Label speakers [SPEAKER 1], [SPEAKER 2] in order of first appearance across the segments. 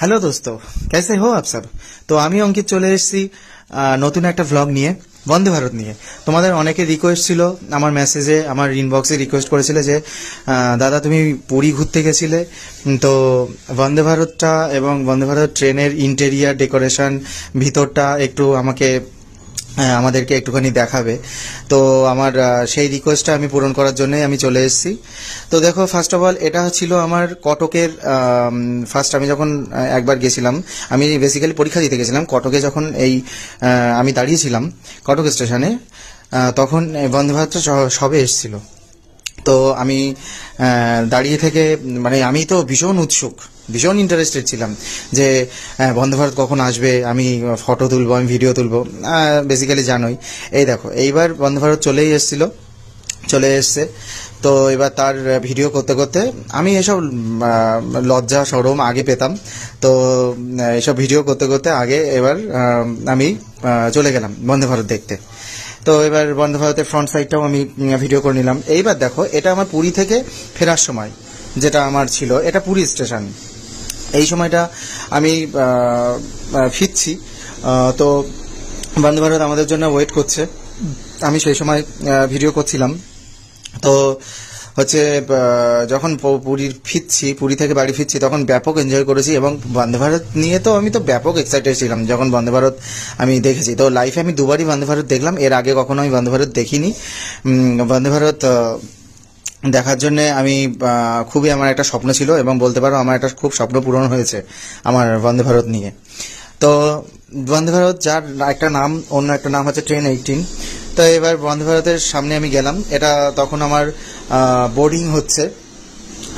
[SPEAKER 1] Hello दोस्तों, कैसे हो आप सब। তো আমি অঙ্কিত চলে এসেছি নতুন একটা ভ্লগ নিয়ে, বন্দে ভারত নিয়ে। তোমাদের অনেকে রিকোয়েস্ট ছিল, আমার মেসেজে, আমার ইনবক্সে রিকোয়েস্ট করেছিলে যে দাদা তুমি পুরী ঘুরতে গেছিলে, তো বন্দে ভারতটা এবং বন্দে ভারত ট্রেনের ইন্টেরিয়ার ডেকোরেশন ভিতরটা একটু আমাদেরকে একটুখানি দেখাবে। তো আমার সেই রিকোয়েস্টটা আমি পূরণ করার জন্যই আমি চলে এসেছি। তো দেখো, ফার্স্ট অফ অল এটা ছিল আমার কটকের ফার্স্ট আমি যখন একবার গেছিলাম, আমি বেসিক্যালি পরীক্ষা দিতে গেছিলাম কটকে, যখন আমি দাঁড়িয়েছিলাম কটক স্টেশনে, তখন বন্দে ভারতটা সবে এসেছিল। তো আমি দাঁড়িয়ে থেকে আমি তো ভীষণ উৎসুক, ভীষণ ইন্টারেস্টেড ছিলাম যে বন্দে ভারত কখন আসবে, আমি ফটো তুলবো, আমি ভিডিও তুলবো। বেসিক্যালি জানোই, এই দেখো এইবার বন্দে ভারত চলে এসছে। তো এবার তার ভিডিও করতে করতে আমি এসব লজ্জা শরম আগে পেতাম, তো এসব ভিডিও করতে করতে এবার আমি চলে গেলাম বন্দে ভারত দেখতে। তো এবার বন্দে ভারতের ফ্রন্ট সাইডটাও আমি ভিডিও করে নিলাম। এইবার দেখো, এটা আমার পুরী থেকে ফেরার সময় যেটা আমার ছিল, এটা পুরী স্টেশন। এই সময়টা আমি ফিরছি, তো বন্দে ভারত আমাদের জন্য ওয়েট করছে। আমি সেই সময় ভিডিও করছিলাম। তো যখন পুরী থেকে বাড়ি ফিরছি, তখন ব্যাপক এনজয় করেছি, এবং বন্দে ভারত নিয়ে তো আমি তো ব্যাপক এক্সাইটেড ছিলাম যখন বন্দে ভারত আমি দেখেছি। তো লাইফে আমি দুবারই বন্দে ভারত দেখলাম, এর আগে কখনো আমি বন্দে ভারত দেখিনি। বন্দে ভারত দেখার জন্য আমি খুবই, আমার একটা স্বপ্ন ছিল, এবং বলতে পারো আমার একটা খুব স্বপ্ন পূরণ হয়েছে আমার বন্দে ভারত নিয়ে। তো বন্দে ভারত, যার একটা নাম, অন্য একটা নাম হচ্ছে ট্রেন 18। তো এবার বন্দে ভারতের সামনে আমি গেলাম। এটা তখন আমার বোর্ডিং হচ্ছে,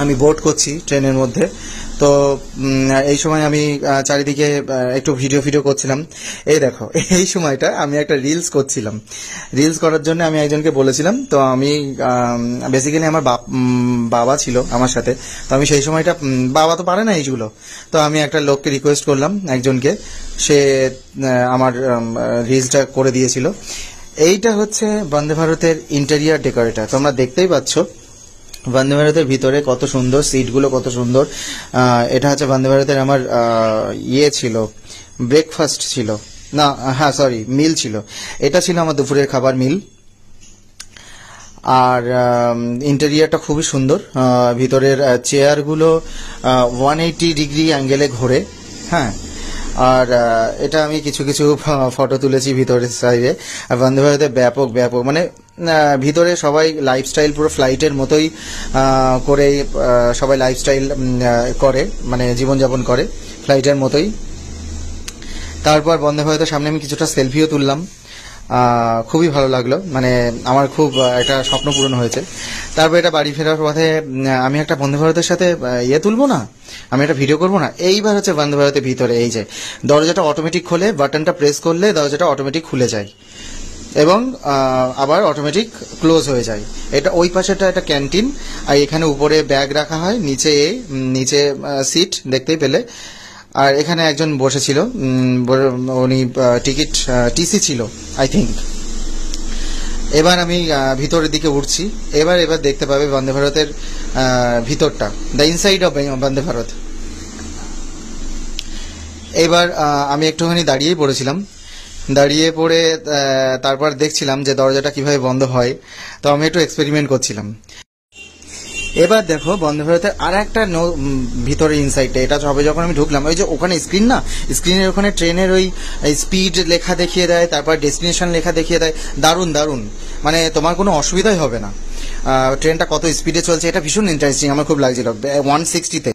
[SPEAKER 1] আমি বোর্ড করছি ট্রেনের মধ্যে। তো এই সময় আমি চারিদিকে একটু ভিডিও করছিলাম। এই দেখো, এই সময়টা আমি একটা রিলস করছিলাম। রিলস করার জন্য আমি একজনকে বলেছিলাম। তো আমি বেসিক্যালি আমার বাবা ছিল আমার সাথে। তো আমি সেই সময়টা, বাবা তো পারে না এইগুলো, তো আমি একটা লোককে রিকোয়েস্ট করলাম, একজনকে, সে আমার রিলসটা করে দিয়েছিল। এইটা হচ্ছে বন্দে ভারতের ইন্টেরিয়ার ডেকোরেটর। তোমরা দেখতেই পাচ্ছ বন্দে ভারতের ভিতরে কত সুন্দর, সিটগুলো কত সুন্দর। এটা হচ্ছে বন্দে ভারতের আমার ছিল, ব্রেকফাস্ট ছিল না, হ্যাঁ সরি, মিল ছিল। এটা ছিল আমার দুপুরের খাবার মিল। আর ইন্টেরিয়ারটা খুবই সুন্দর। ভিতরের চেয়ারগুলো 180 ডিগ্রি অ্যাঙ্গেলে ঘোরে। হ্যাঁ, আর এটা আমি কিছু ফটো তুলেছি ভিতরের সাইডে। আর বন্দে ভারতে ব্যাপক ভিতরে সবাই লাইফস্টাইল পুরো ফ্লাইটের মতোই করে, সবাই লাইফস্টাইল করে, জীবনযাপন করে ফ্লাইটের মতোই। তারপর বন্দে ভারতের সামনে আমি কিছুটা সেলফিও তুললাম। খুবই ভালো লাগলো, আমার খুব একটা স্বপ্ন পূরণ হয়েছে। তারপর এটা বাড়ি ফেরার পথে আমি একটা বন্দে ভারতের সাথে তুলবো না, আমি একটা ভিডিও করবো না। এইবার হচ্ছে বন্দে ভারতের ভিতরে এই যে দরজাটা অটোমেটিক খোলে, বাটনটা প্রেস করলে দরজাটা অটোমেটিক খুলে যায় এবং আবার অটোমেটিক ক্লোজ হয়ে যায়। এটা ওই পাশেটা একটা ক্যান্টিন, আর এখানে উপরে ব্যাগ রাখা হয়, নিচে সিট দেখতেই পেলে। আর এখানে একজন বসেছিল, উনি টিসি ছিল আই থিঙ্ক। এবার আমি ভিতরের দিকে উঠছি। এবার দেখতে পাবে বন্দে ভারতের ভিতরটা, the inside of Vande Bharat. এবার আমি একটুখানি দাঁড়িয়েই পড়েছিলাম। দাঁড়িয়ে পড়ে তারপর দেখছিলাম যে দরজাটা কিভাবে বন্ধ হয়। তো আমি একটু এক্সপেরিমেন্ট করছিলাম। এবার দেখো বন্দে ভারতের আর একটা ভিতরে ইনসাইডটা, এটা হবে যখন আমি ঢুকলাম, ওই যে ওখানে স্ক্রিন না, স্ক্রিনের ওখানে ট্রেনের ওই স্পিড লেখা দেখিয়ে দেয়, তারপর ডেস্টিনেশন লেখা দেখিয়ে দেয়। দারুণ, তোমার কোনো অসুবিধাই হবে না। ট্রেনটা কত স্পিডে চলছে, এটা ভীষণ ইন্টারেস্টিং, আমার খুব লাগছিল। 160-তে